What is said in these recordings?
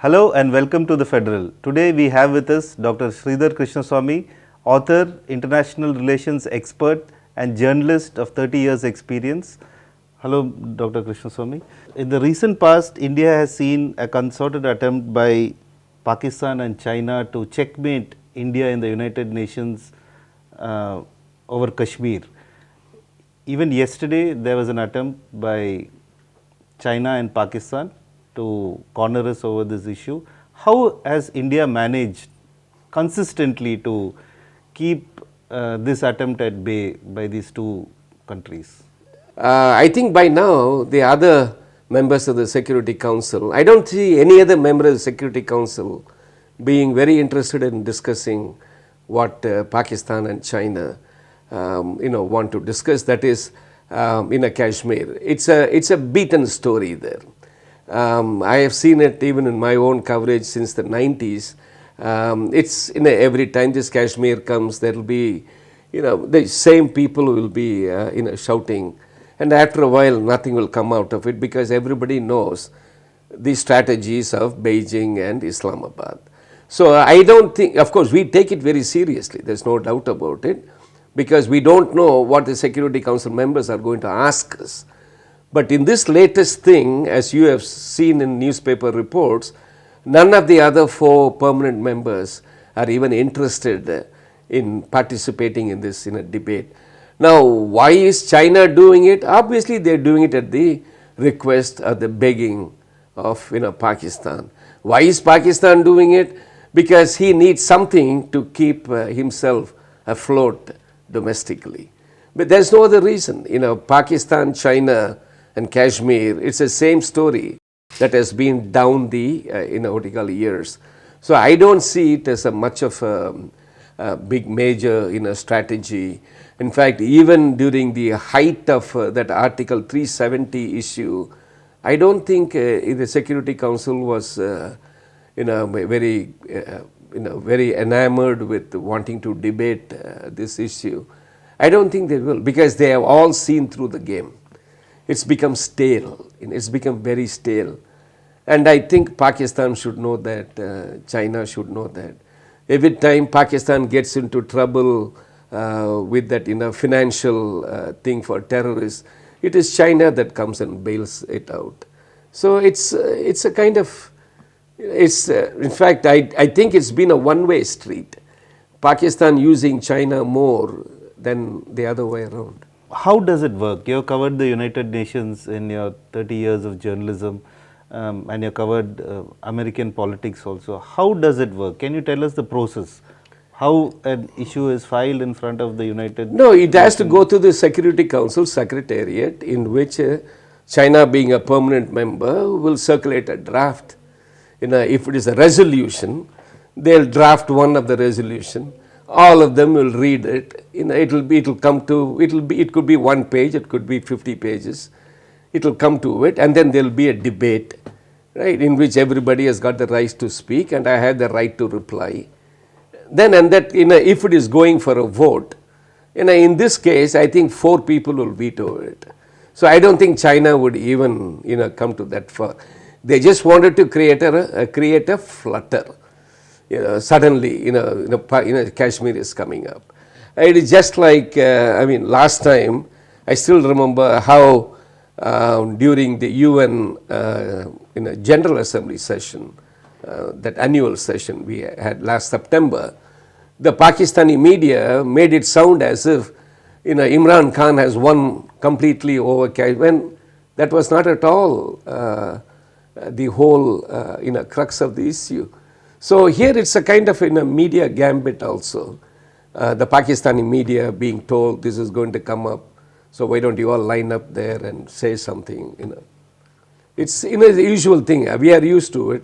Hello and welcome to the Federal. Today we have with us Dr. Sridhar Krishnaswamy, author, international relations expert and journalist of 30 years experience. Hello Dr. Krishnaswamy. In the recent past, India has seen a concerted attempt by Pakistan and China to checkmate India in the United Nations over Kashmir. Even yesterday there was an attempt by China and Pakistan to corner us over this issue. How has India managed consistently to keep this attempt at bay by these two countries? I think by now the other members of the Security Council, I don't see any other member of the Security Council being very interested in discussing what Pakistan and China want to discuss, that is Kashmir. It's a beaten story there. I have seen it even in my own coverage since the 90s. It's every time this Kashmir comes, there will be the same people will be shouting, and after a while nothing will come out of it because everybody knows the strategies of Beijing and Islamabad. So I don't think, of course we take it very seriously, there's no doubt about it, because we don't know what the Security Council members are going to ask us. But in this latest thing, as you have seen in newspaper reports, none of the other four permanent members are even interested in participating in this debate. Now, why is China doing it? Obviously, they are doing it at the request or the begging of Pakistan. Why is Pakistan doing it? Because he needs something to keep himself afloat domestically. But there's no other reason. Pakistan, China, and Kashmir, it's the same story that has been down the years. So I don't see it as a much of a big major strategy. In fact, even during the height of that Article 370 issue, I don't think the Security Council was very enamored with wanting to debate this issue. I don't think they will, because they have all seen through the game. It's become stale, it's become very stale. And I think Pakistan should know that, China should know that. Every time Pakistan gets into trouble with that financial thing for terrorists, it is China that comes and bails it out. So it's a kind of, in fact, I think it's been a one-way street. Pakistan using China more than the other way around. How does it work? You have covered the United Nations in your 30 years of journalism, and you have covered American politics also. How does it work? Can you tell us the process? How an issue is filed in front of the United Nations? No, it has to go to the Security Council Secretariat, in which China, being a permanent member, will circulate a draft. If it is a resolution, they'll draft one of the resolution. All of them will read it. It could be 1 page, it could be 50 pages. It will come to it, and then there will be a debate, right, in which everybody has got the right to speak, and I have the right to reply. Then, and that, if it is going for a vote, in this case, I think 4 people will veto it. So I don't think China would even, come to that far. They just wanted to create a flutter. Suddenly, Kashmir is coming up. It is just like, last time, I still remember how during the UN General Assembly session, that annual session we had last September, the Pakistani media made it sound as if Imran Khan has won completely over Kashmir, when that was not at all the whole crux of the issue. So here it's a kind of media gambit also. The Pakistani media being told this is going to come up, so why don't you all line up there and say something, It's the usual thing, we are used to it.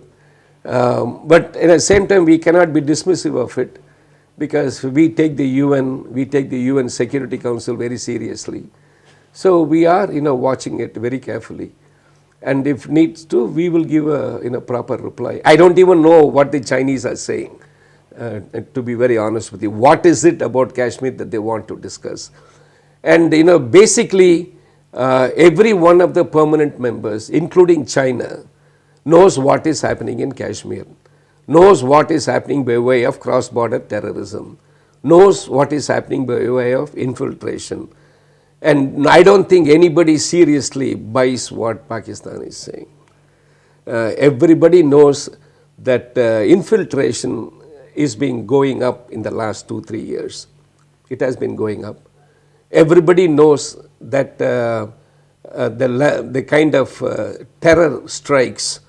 But at the same time we cannot be dismissive of it, because we take the UN Security Council very seriously. So we are watching it very carefully. And if needs to, we will give a proper reply. I don't even know what the Chinese are saying, to be very honest with you. What is it about Kashmir that they want to discuss? And basically every one of the permanent members, including China, knows what is happening in Kashmir, knows what is happening by way of cross-border terrorism, knows what is happening by way of infiltration. And I don't think anybody seriously buys what Pakistan is saying. Everybody knows that infiltration is been going up in the last 2-3 years. It has been going up. Everybody knows that the kind of terror strikes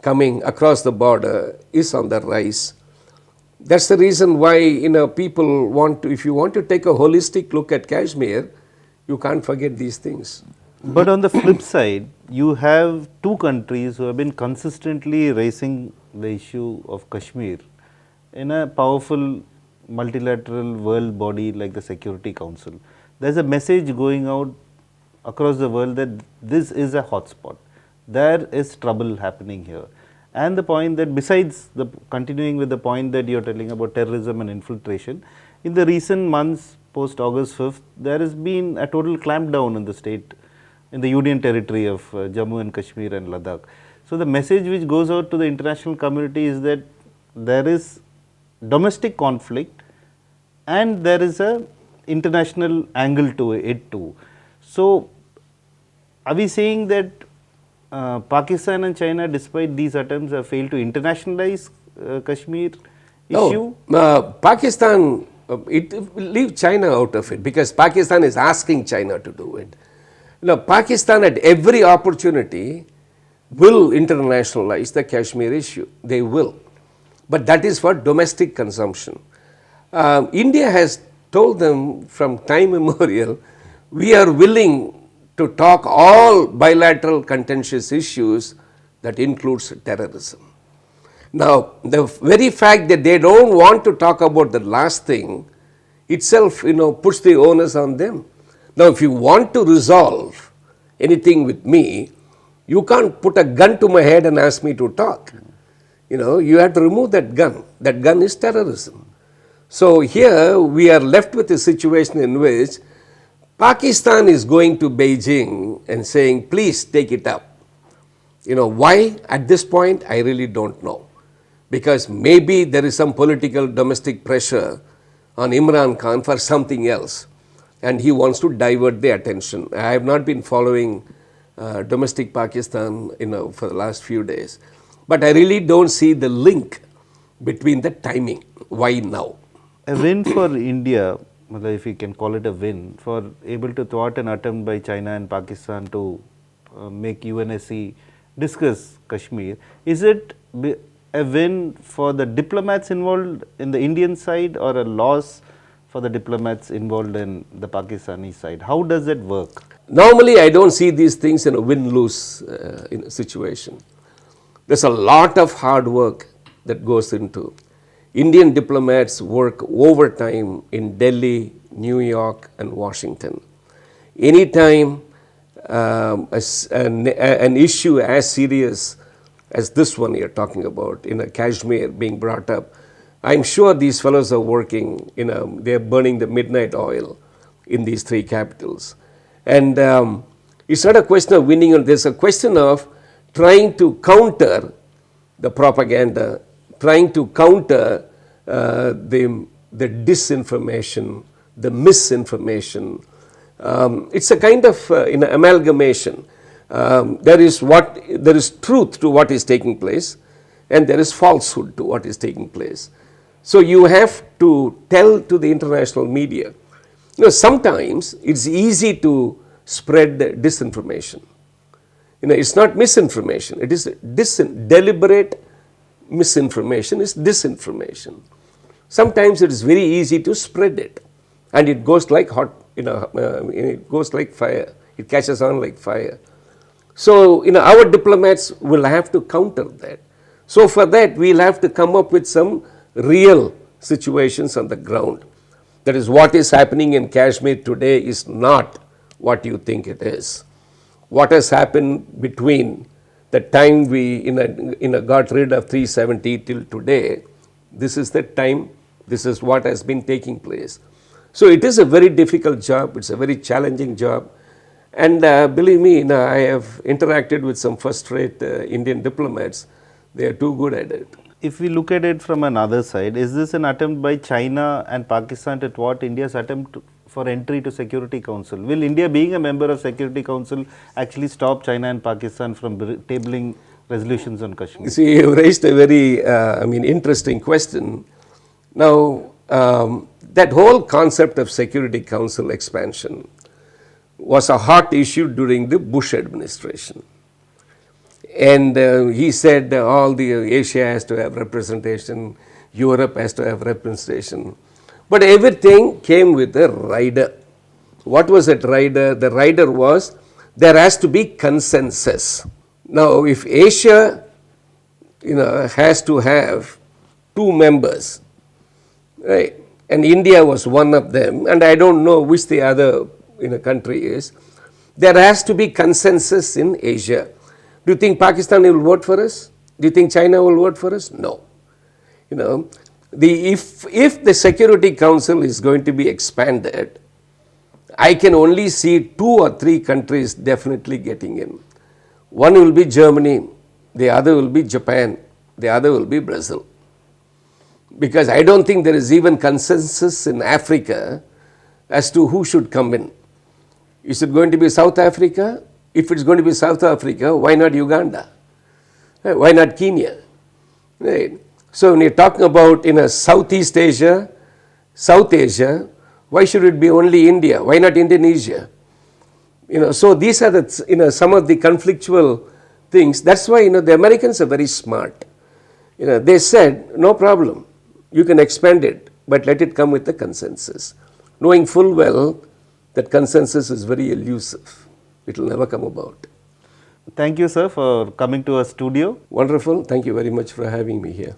coming across the border is on the rise. That's the reason why people want to, if you want to take a holistic look at Kashmir, you can't forget these things. But on the flip side, you have two countries who have been consistently raising the issue of Kashmir in a powerful multilateral world body like the Security Council. There's a message going out across the world that this is a hotspot. There is trouble happening here. And the point that besides the continuing with the point that you're telling about terrorism and infiltration, in the recent months post August 5th, there has been a total clampdown in the state, in the Union territory of Jammu and Kashmir and Ladakh. So the message which goes out to the international community is that there is domestic conflict and there is a international angle to it too. So are we saying that Pakistan and China, despite these attempts, have failed to internationalize Kashmir issue? No, Pakistan, it will leave China out of it because Pakistan is asking China to do it. Pakistan at every opportunity will internationalize the Kashmir issue. They will. But that is for domestic consumption. India has told them from time immemorial, we are willing to talk all bilateral contentious issues that includes terrorism. Now, the very fact that they don't want to talk about the last thing itself, puts the onus on them. Now, if you want to resolve anything with me, you can't put a gun to my head and ask me to talk. You have to remove that gun. That gun is terrorism. So here we are left with a situation in which Pakistan is going to Beijing and saying, please take it up. Why at this point, I really don't know. Because maybe there is some political domestic pressure on Imran Khan for something else. And he wants to divert the attention. I have not been following domestic Pakistan, for the last few days. But I really don't see the link between the timing. Why now? A win for India, if you can call it a win, for able to thwart an attempt by China and Pakistan to make UNSC discuss Kashmir. Is it a win for the diplomats involved in the Indian side or a loss for the diplomats involved in the Pakistani side? How does it work? Normally, I don't see these things in a win-lose situation. There's a lot of hard work that goes into. Indian diplomats work overtime in Delhi, New York, and Washington. Anytime an issue as serious as this one you're talking about, Kashmir being brought up, I'm sure these fellows are working, they're burning the midnight oil in these three capitals. And it's not a question of winning, there's a question of trying to counter the propaganda, trying to counter the disinformation, the misinformation. It's a kind of amalgamation. There is truth to what is taking place, and there is falsehood to what is taking place. So you have to tell to the international media. Sometimes it's easy to spread disinformation. It's not misinformation. It is deliberate misinformation is disinformation. Sometimes it is very easy to spread it, and it goes like hot. It goes like fire. It catches on like fire. So our diplomats will have to counter that. So for that, we'll have to come up with some real situations on the ground. That is, what is happening in Kashmir today is not what you think it is. What has happened between the time we got rid of 370 till today, this is the time, this is what has been taking place. So it is a very difficult job, it's a very challenging job, And believe me, I have interacted with some first-rate Indian diplomats. They are too good at it. If we look at it from another side, is this an attempt by China and Pakistan to thwart India's attempt for entry to Security Council? Will India, being a member of Security Council, actually stop China and Pakistan from tabling resolutions on Kashmir? You see, you raised a very, interesting question. Now, that whole concept of Security Council expansion was a hot issue during the Bush administration. And he said all the Asia has to have representation, Europe has to have representation. But everything came with a rider. What was that rider? The rider was there has to be consensus. Now, if Asia, has to have 2 members, right? And India was one of them, and I don't know which the other country is. There has to be consensus in Asia. Do you think Pakistan will vote for us? Do you think China will vote for us? No. If the Security Council is going to be expanded, I can only see 2 or 3 countries definitely getting in. One will be Germany, the other will be Japan, the other will be Brazil. Because I don't think there is even consensus in Africa as to who should come in. Is it going to be South Africa? If it's going to be South Africa, why not Uganda? Why not Kenya? Right? So when you're talking about Southeast Asia, South Asia, why should it be only India? Why not Indonesia? So these are the some of the conflictual things. That's why the Americans are very smart. They said no problem, you can expand it, but let it come with a consensus, knowing full well that consensus is very elusive. It will never come about. Thank you, sir, for coming to our studio. Wonderful. Thank you very much for having me here.